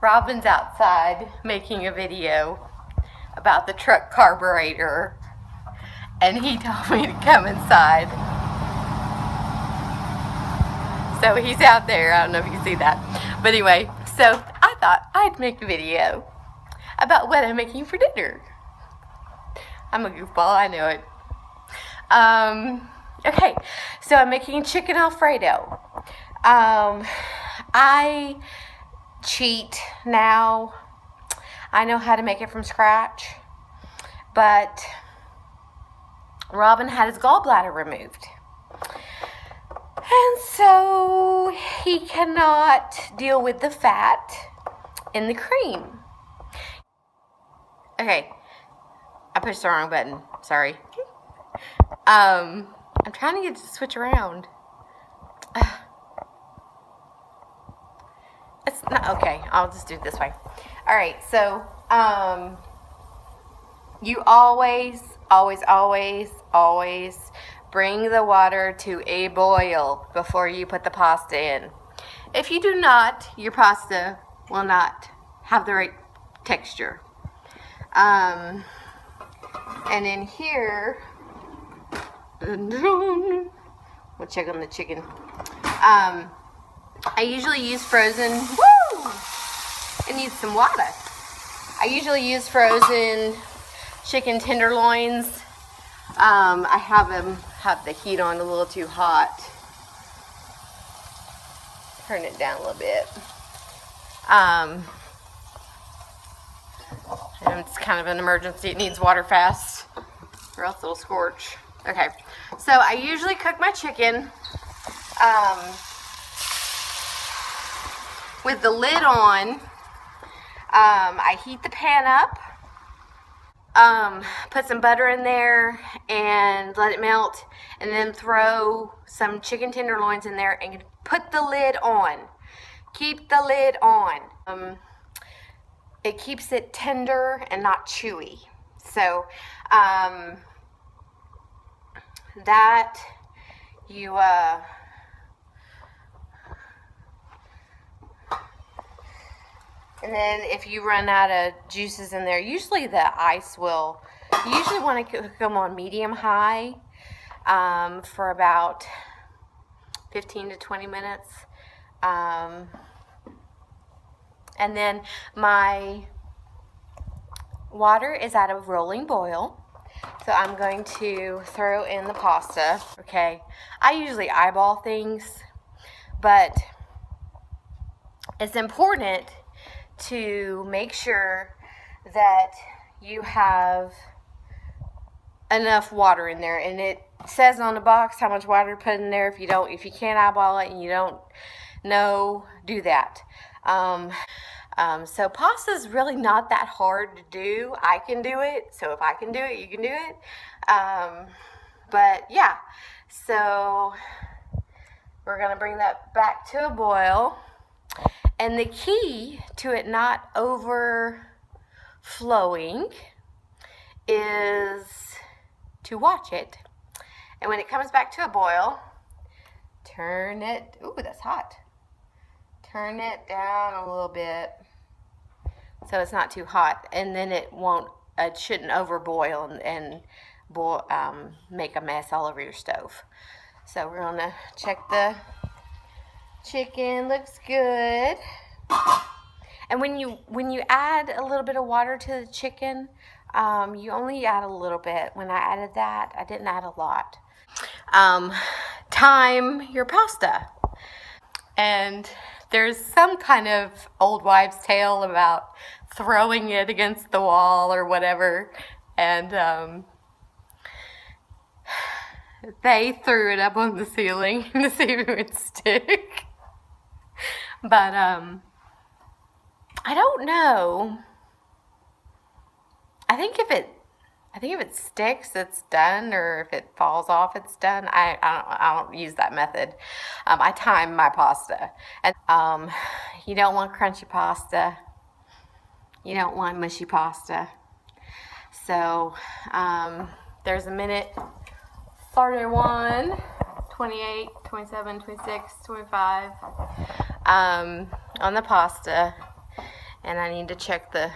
Robin's outside making a video about the truck carburetor, and he told me to come inside. So he's out there. I don't know if you can see that. But anyway, so I thought I'd make a video about what I'm making for dinner. I'm a goofball, I know it. Okay, so I'm making chicken alfredo. I cheat now. I know how to make it from scratch, but Robin had his gallbladder removed, and so he cannot deal with the fat in the cream. Okay, I pushed the wrong button, sorry. I'm trying to get it to switch around. It's not okay. I'll just do it this way. All right. So, you always bring the water to a boil before you put the pasta in. If you do not, your pasta will not have the right texture. And in here, we'll check on the chicken. I usually use frozen. Woo! It needs some water. I usually use frozen chicken tenderloins. I have the heat on a little too hot. Turn it down a little bit. And it's kind of an emergency. It needs water fast, or else it'll scorch. Okay, so I usually cook my chicken with the lid on. I heat the pan up, put some butter in there and let it melt, and then throw some chicken tenderloins in there and put the lid on. Keep the lid on. It keeps it tender and not chewy. So that you and then if you run out of juices in there, usually the ice will, you usually want to cook them on medium high for about 15 to 20 minutes. And then my water is at a rolling boil. So I'm going to throw in the pasta. Okay, I usually eyeball things, but it's important to make sure that you have enough water in there, and it says on the box how much water to put in there. If you can't eyeball it and you don't know, do that. So pasta is really not that hard to do. I can do it, so if I can do it, you can do it. But yeah, so we're gonna bring that back to a boil. And the key to it not overflowing is to watch it. And when it comes back to a boil, turn it, ooh, that's hot. Turn it down a little bit so it's not too hot, and then it shouldn't overboil and make a mess all over your stove. So we're gonna check the chicken. Looks good. And when you add a little bit of water to the chicken, you only add a little bit. When I added that, I didn't add a lot. Time your pasta. And there's some kind of old wives' tale about throwing it against the wall or whatever, and they threw it up on the ceiling to see if it would stick. But I don't know. I think if it sticks, it's done, or if it falls off, it's done. I don't use that method. I time my pasta, and you don't want crunchy pasta. You don't want mushy pasta. So there's a minute 31, 28, 27, 26, 25 on the pasta, And I need to check the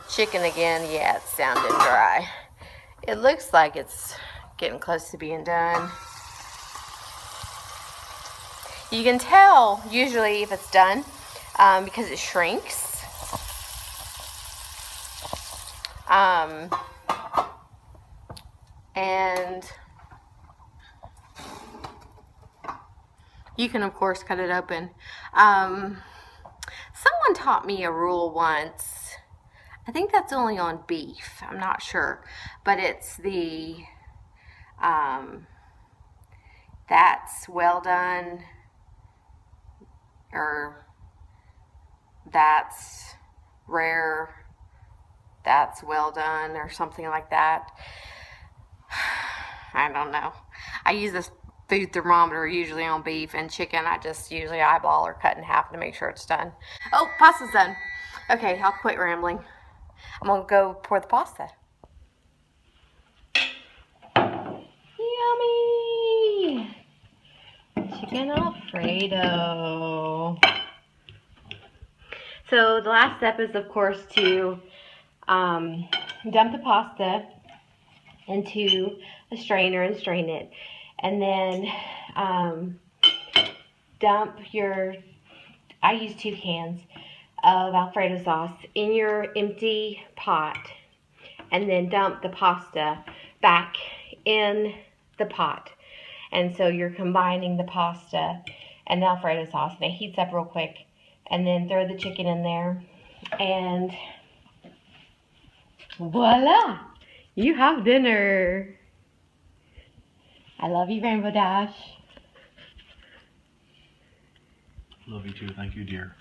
chicken again. Yeah, it's sounding dry. It looks like it's getting close to being done. You can tell usually if it's done because it shrinks. And you can of course cut it open. Someone taught me a rule once. I think that's only on beef. I'm not sure, but it's the that's well done, or that's rare, that's well done, or something like that. I don't know. I use this food thermometer usually on beef and chicken. I just usually eyeball or cut in half to make sure it's done. Oh, pasta's done. Okay, I'll quit rambling. I'm gonna go pour the pasta. Yummy! Chicken alfredo. So the last step is, of course, to dump the pasta into a strainer and strain it. And then dump your, I use 2 cans of alfredo sauce in your empty pot. And then dump the pasta back in the pot. And so you're combining the pasta and the alfredo sauce, and it heats up real quick. And then throw the chicken in there, and voila! You have dinner. I love you, Rainbow Dash. Love you too. Thank you, dear.